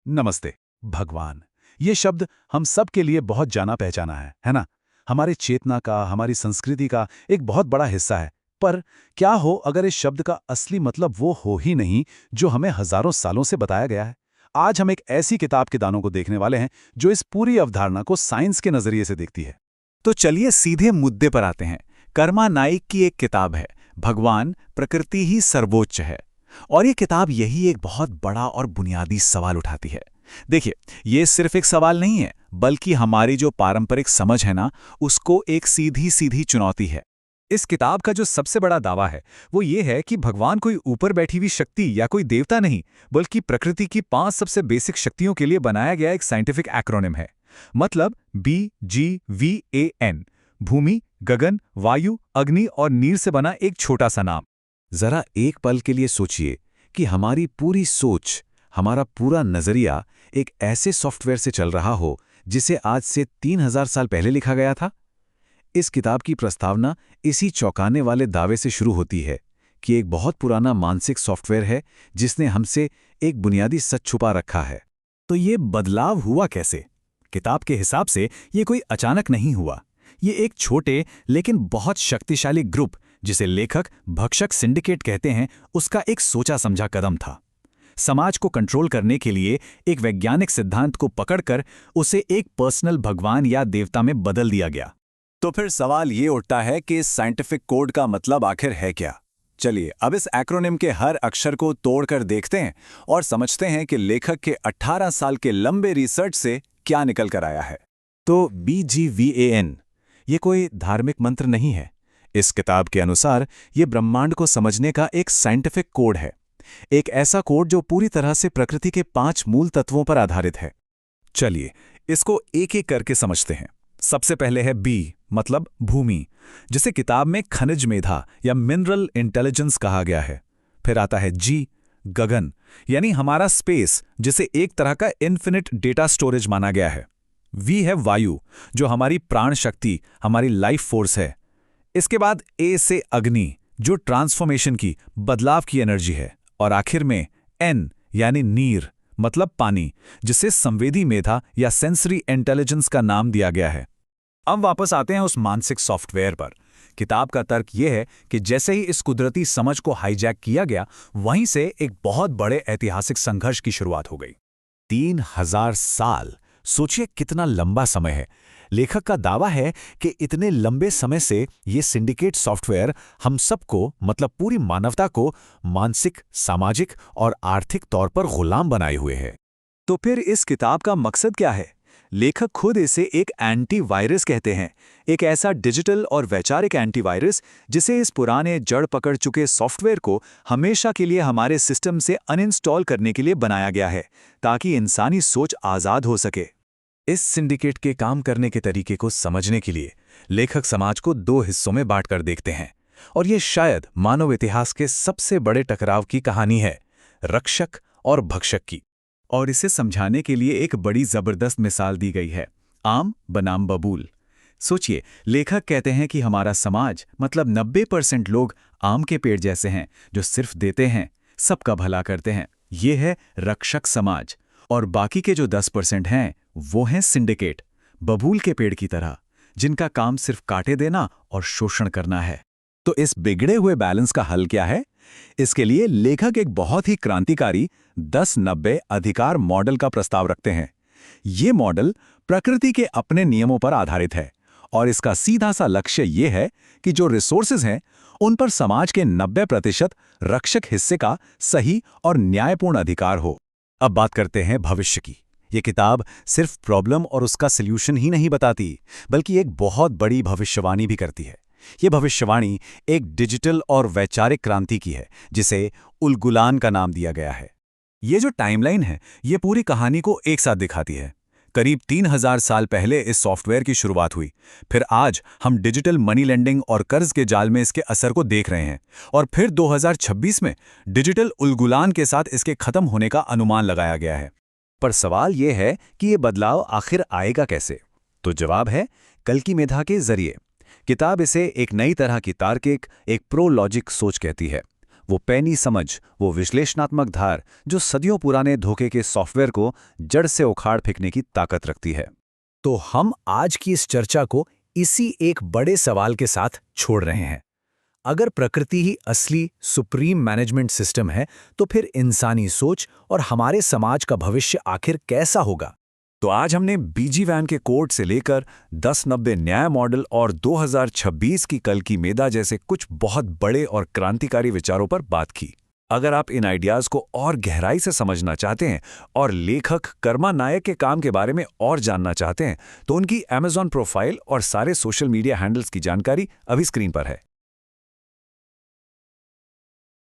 नमस्ते। भगवान, ये शब्द हम सब के लिए बहुत जाना पहचाना है ना? हमारे चेतना का, हमारी संस्कृति का एक बहुत बड़ा हिस्सा है। पर क्या हो अगर इस शब्द का असली मतलब वो हो ही नहीं जो हमें हजारों सालों से बताया गया है? आज हम एक ऐसी किताब के दानों को देखने वाले हैं जो इस पूरी अवधारणा को साइंस के नजरिए से देखती है। तो चलिए सीधे मुद्दे पर आते हैं। कर्मा नाइक की एक किताब है, भगवान प्रकृति ही सर्वोच्च है। और ये किताब यही एक बहुत बड़ा और बुनियादी सवाल उठाती है। देखिए, ये सिर्फ एक सवाल नहीं है, बल्कि हमारी जो पारंपरिक समझ है ना, उसको एक सीधी सीधी चुनौती है। इस किताब का जो सबसे बड़ा दावा है वो ये है कि भगवान कोई ऊपर बैठी हुई शक्ति या कोई देवता नहीं, बल्कि प्रकृति की 5 सबसे बेसिक शक्तियों के लिए बनाया गया एक साइंटिफिक एक्रोनिम है। मतलब BGVAN, भूमि, गगन, वायु, अग्नि और नीर से बना एक छोटा सा नाम। जरा एक पल के लिए सोचिए कि हमारी पूरी सोच, हमारा पूरा नजरिया एक ऐसे सॉफ्टवेयर से चल रहा हो जिसे आज से 3000 साल पहले लिखा गया था। इस किताब की प्रस्तावना इसी चौंकाने वाले दावे से शुरू होती है कि एक बहुत पुराना मानसिक सॉफ्टवेयर है जिसने हमसे एक बुनियादी सच छुपा रखा है। तो ये बदलाव हुआ कैसे? किताब के हिसाब से ये कोई अचानक नहीं हुआ। ये एक छोटे लेकिन बहुत शक्तिशाली ग्रुप, जिसे लेखक भक्षक सिंडिकेट कहते हैं, उसका एक सोचा समझा कदम था। समाज को कंट्रोल करने के लिए एक वैज्ञानिक सिद्धांत को पकड़कर उसे एक पर्सनल भगवान या देवता में बदल दिया गया। तो फिर सवाल ये उठता है कि इस साइंटिफिक कोड का मतलब आखिर है क्या? चलिए अब इस एक्रोनिम के हर अक्षर को तोड़कर देखते हैं और समझते हैं कि लेखक के 18 साल के लंबे रिसर्च से क्या निकल कर आया है। तो BGVAN ये कोई धार्मिक मंत्र नहीं है। इस किताब के अनुसार ये ब्रह्मांड को समझने का एक साइंटिफिक कोड है। एक ऐसा कोड जो पूरी तरह से प्रकृति के 5 मूल तत्वों पर आधारित है। चलिए इसको एक एक करके समझते हैं। सबसे पहले है B, मतलब भूमि, जिसे किताब में खनिज मेधा या मिनरल इंटेलिजेंस कहा गया है। फिर आता है G, गगन, यानी हमारा स्पेस, जिसे एक तरह का इन्फिनिट डेटा स्टोरेज माना गया है। V है वायु, जो हमारी प्राण शक्ति, हमारी लाइफ फोर्स है। इसके बाद A से अग्नि, जो ट्रांसफॉर्मेशन की, बदलाव की एनर्जी है। और आखिर में N यानी नीर, मतलब पानी, जिसे संवेदी मेधा या सेंसरी इंटेलिजेंस का नाम दिया गया है। अब वापस आते हैं उस मानसिक सॉफ्टवेयर पर। किताब का तर्क यह है कि जैसे ही इस कुदरती समझ को हाईजैक किया गया, वहीं से एक बहुत बड़े ऐतिहासिक संघर्ष की शुरुआत हो गई। 3000 साल, सोचिए कितना लंबा समय है। लेखक का दावा है कि इतने लंबे समय से ये सिंडिकेट सॉफ्टवेयर हम सबको, मतलब पूरी मानवता को, मानसिक, सामाजिक और आर्थिक तौर पर गुलाम बनाए हुए है। तो फिर इस किताब का मकसद क्या है? लेखक खुद इसे एक एंटीवायरस कहते हैं, एक ऐसा डिजिटल और वैचारिक एंटीवायरस जिसे इस पुराने जड़ पकड़ चुके सॉफ्टवेयर को हमेशा के लिए हमारे सिस्टम से अनइंस्टॉल करने के लिए बनाया गया है, ताकि इंसानी सोच आज़ाद हो सके। इस सिंडिकेट के काम करने के तरीके को समझने के लिए लेखक समाज को 2 हिस्सों में बांटकर देखते हैं। और ये शायद मानव इतिहास के सबसे बड़े टकराव की कहानी है, रक्षक और भक्षक की। और इसे समझाने के लिए एक बड़ी जबरदस्त मिसाल दी गई है, आम बनाम बबूल। सोचिए, लेखक कहते हैं कि हमारा समाज, मतलब 90% लोग आम के पेड़ जैसे हैं, जो सिर्फ देते हैं, सबका भला करते हैं। ये है रक्षक समाज। और बाकी के जो 10% हैं, वो हैं सिंडिकेट, बबूल के पेड़ की तरह, जिनका काम सिर्फ काटे देना और शोषण करना है। तो इस बिगड़े हुए बैलेंस का हल क्या है? इसके लिए लेखक एक बहुत ही क्रांतिकारी 10-90 अधिकार मॉडल का प्रस्ताव रखते हैं। ये मॉडल प्रकृति के अपने नियमों पर आधारित है और इसका सीधा सा लक्ष्य ये है कि जो रिसोर्सेज हैं, उन पर समाज के 90% रक्षक हिस्से का सही और न्यायपूर्ण अधिकार हो। अब बात करते हैं भविष्य की। ये किताब सिर्फ प्रॉब्लम और उसका सल्यूशन ही नहीं बताती, बल्कि एक बहुत बड़ी भविष्यवाणी भी करती है। ये भविष्यवाणी एक डिजिटल और वैचारिक क्रांति की है, जिसे उलगुलान का नाम दिया गया है। ये जो टाइमलाइन है, ये पूरी कहानी को एक साथ दिखाती है। करीब 3000 साल पहले इस सॉफ्टवेयर की शुरुआत हुई। फिर आज हम डिजिटल मनी लेंडिंग और कर्ज के जाल में इसके असर को देख रहे हैं। और फिर 2026 में डिजिटल उलगुलान के साथ इसके खत्म होने का अनुमान लगाया गया है। पर सवाल यह है कि ये बदलाव आखिर आएगा कैसे? तो जवाब है, कल्कि मेधा के जरिए। किताब इसे एक नई तरह की तार्किक, एक प्रो लॉजिक सोच कहती है। वो पैनी समझ, वो विश्लेषणात्मक धार जो सदियों पुराने धोखे के सॉफ्टवेयर को जड़ से उखाड़ फेंकने की ताकत रखती है। तो हम आज की इस चर्चा को इसी एक बड़े सवाल के साथ छोड़ रहे हैं। अगर प्रकृति ही असली सुप्रीम मैनेजमेंट सिस्टम है, तो फिर इंसानी सोच और हमारे समाज का भविष्य आखिर कैसा होगा? तो आज हमने बीजी वैन के कोड से लेकर 1090 न्याय मॉडल और 2026 की कल की मेधा जैसे कुछ बहुत बड़े और क्रांतिकारी विचारों पर बात की। अगर आप इन आइडियाज को और गहराई से समझना चाहते हैं और लेखक कर्मा नायक के काम के बारे में और जानना चाहते हैं, तो उनकी Amazon प्रोफाइल और सारे सोशल मीडिया हैंडल्स की जानकारी अभी स्क्रीन पर है।